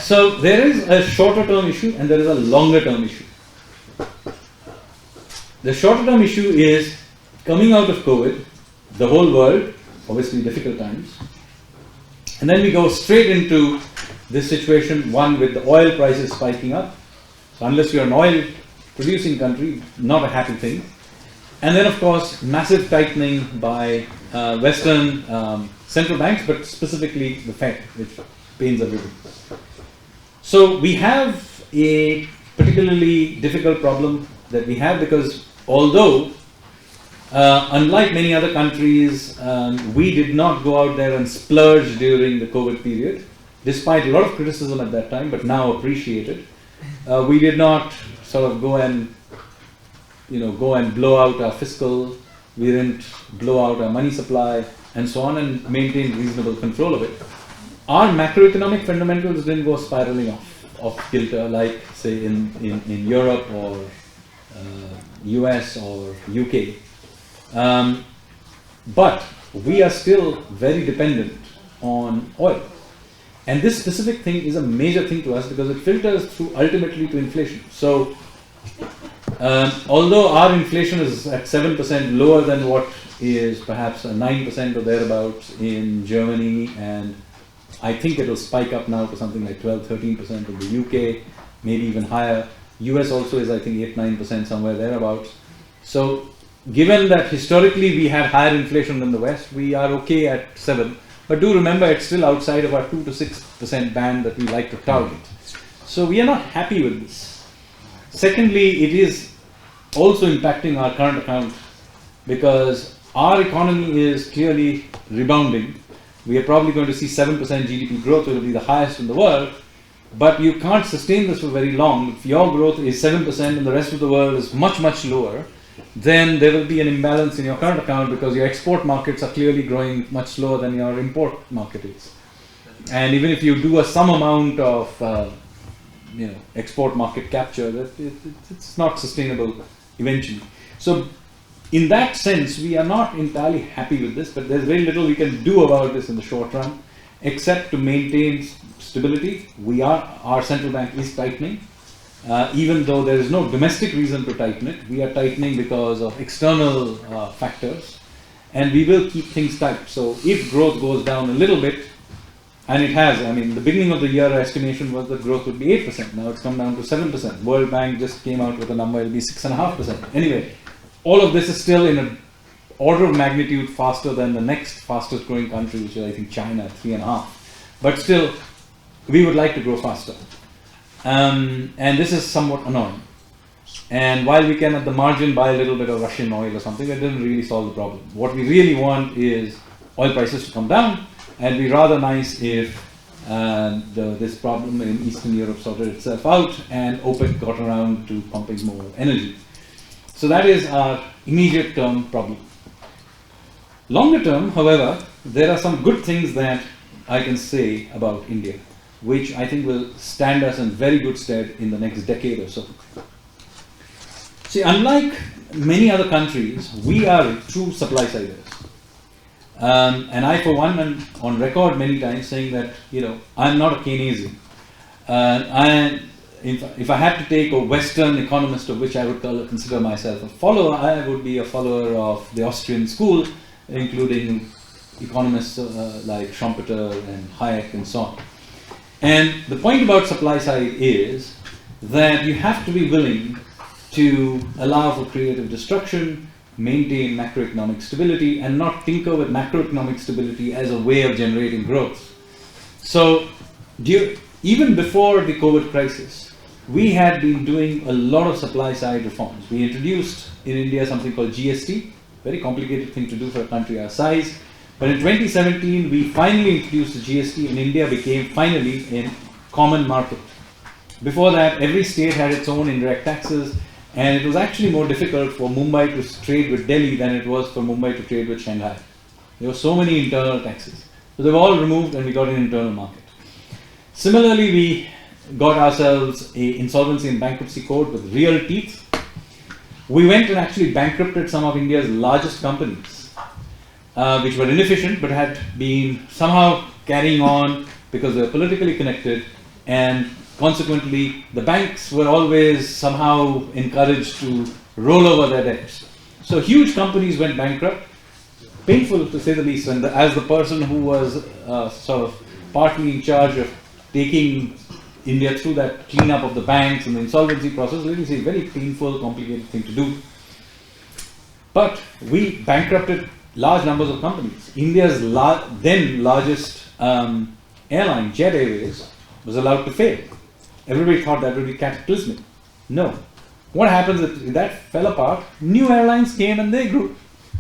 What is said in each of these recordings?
So there is a shorter term issue and there is a longer term issue. The shorter term issue is coming out of COVID, the whole world, obviously difficult times, and then we go straight into this situation, one with the oil prices spiking up. So unless you're an oil producing country, not a happy thing. And then of course massive tightening by Western central banks, but specifically the Fed, which pains everybody. So we have a particularly difficult problem that we have, because although unlike many other countries, we did not go out there and splurge during the COVID period, despite a lot of criticism at that time, but now appreciated. We did not sort of go and blow out our fiscal. We didn't blow out our money supply and so on, and maintain reasonable control of it. Our macroeconomic fundamentals didn't go spiraling off kilter like, say, in Europe or US or UK. But we are still very dependent on oil. And this specific thing is a major thing to us because it filters through ultimately to inflation. So, although our inflation is at 7% lower than what is perhaps a 9% or thereabouts in Germany, and I think it will spike up now to something like 12-13% in the UK, maybe even higher. US also is, I think, 8-9% somewhere thereabouts. So, given that historically we had higher inflation than the West, we are okay at 7. But do remember, it's still outside of our 2 to 6% band that we like to target. So we are not happy with this. Secondly, it is also impacting our current account because our economy is clearly rebounding. We are probably going to see 7% GDP growth. It will be the highest in the world. But you can't sustain this for very long. If your growth is 7% and the rest of the world is much, much lower, then there will be an imbalance in your current account because your export markets are clearly growing much slower than your import market is. And even if you do some amount of export market capture, it's not sustainable eventually. So in that sense, we are not entirely happy with this, but there's very little we can do about this in the short run, except to maintain stability. Our central bank is tightening. Even though there is no domestic reason to tighten it, we are tightening because of external factors, and we will keep things tight. So if growth goes down a little bit, and it has, I mean, the beginning of the year estimation was that growth would be 8%, now it's come down to 7%. World Bank just came out with a number, it'll be 6.5%. Anyway, all of this is still in an order of magnitude faster than the next fastest growing country, which is I think China, 3.5%. But still, we would like to grow faster. And this is somewhat annoying. And while we can at the margin buy a little bit of Russian oil or something, it doesn't really solve the problem. What we really want is oil prices to come down, and it'd be rather nice if this problem in Eastern Europe sorted itself out and OPEC got around to pumping more energy. So that is our immediate term problem. Longer term, however, there are some good things that I can say about India, which I think will stand us in very good stead in the next decade or so. See, unlike many other countries, we are true supply-siders. And I, for one, am on record many times saying that, I'm not a Keynesian. If I had to take a Western economist of which I would consider myself a follower, I would be a follower of the Austrian school, including economists like Schumpeter and Hayek and so on. And the point about supply side is that you have to be willing to allow for creative destruction, maintain macroeconomic stability, and not tinker with macroeconomic stability as a way of generating growth. So even before the COVID crisis, we had been doing a lot of supply side reforms. We introduced in India something called GST, very complicated thing to do for a country our size. But in 2017, we finally introduced the GST, and India became finally a common market. Before that, every state had its own indirect taxes, and it was actually more difficult for Mumbai to trade with Delhi than it was for Mumbai to trade with Shanghai. There were so many internal taxes. So they were all removed, and we got an internal market. Similarly, we got ourselves an insolvency and bankruptcy code with real teeth. We went and actually bankrupted some of India's largest companies, which were inefficient but had been somehow carrying on because they were politically connected. and consequently the banks were always somehow encouraged to roll over their debts. So huge companies went bankrupt, painful to say the least, and as the person who was sort of partly in charge of taking India through that cleanup of the banks and the insolvency process, let me say, very painful, complicated thing to do. But we bankrupted large numbers of companies. India's then largest airline, Jet Airways, was allowed to fail. Everybody thought that would be cataclysmic. No. What happens is that fell apart, new airlines came and they grew.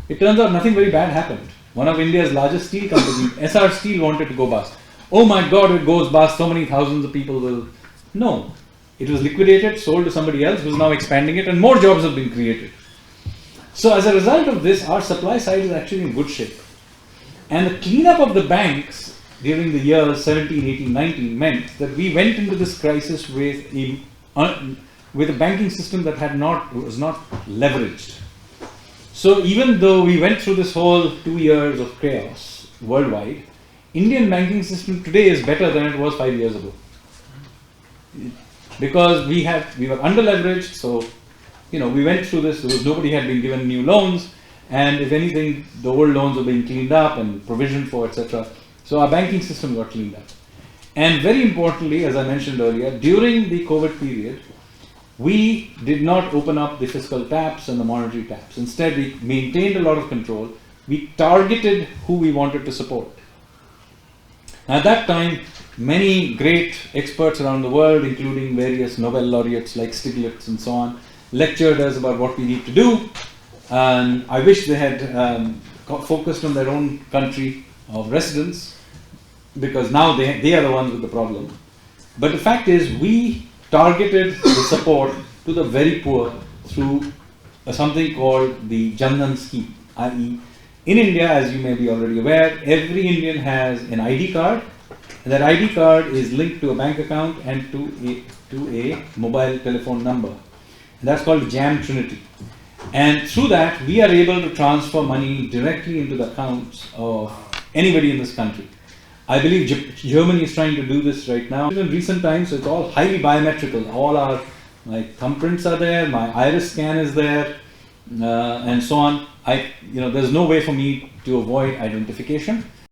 It turns out nothing very bad happened. One of India's largest steel companies, SR Steel, wanted to go bust. Oh my God, it goes bust, so many thousands of people will... No. It was liquidated, sold to somebody else who is now expanding it, and more jobs have been created. So as a result of this, our supply side is actually in good shape. And the cleanup of the banks during the years 17, 18, 19 meant that we went into this crisis with a banking system that was not leveraged. So even though we went through this whole 2 years of chaos worldwide, Indian banking system today is better than it was 5 years ago. Because we were under leveraged, so we went through this, nobody had been given new loans, and if anything, the old loans were being cleaned up and provisioned for, etc. So our banking system got cleaned up. And very importantly, as I mentioned earlier, during the COVID period, we did not open up the fiscal taps and the monetary taps. Instead, we maintained a lot of control. We targeted who we wanted to support. At that time, many great experts around the world, including various Nobel laureates like Stiglitz and so on, lectured us about what we need to do. And I wish they had focused on their own country of residence, because now they are the ones with the problem. But the fact is, we targeted the support to the very poor through something called the Jan Dhan scheme, i.e. in India, as you may be already aware, every Indian has an ID card, and that ID card is linked to a bank account and to a mobile telephone number. And that's called Jam Trinity. And through that, we are able to transfer money directly into the accounts of anybody in this country. I believe Germany is trying to do this right now. In recent times, so it's all highly biometrical. All my thumbprints are there, my iris scan is there, and so on. There's no way for me to avoid identification.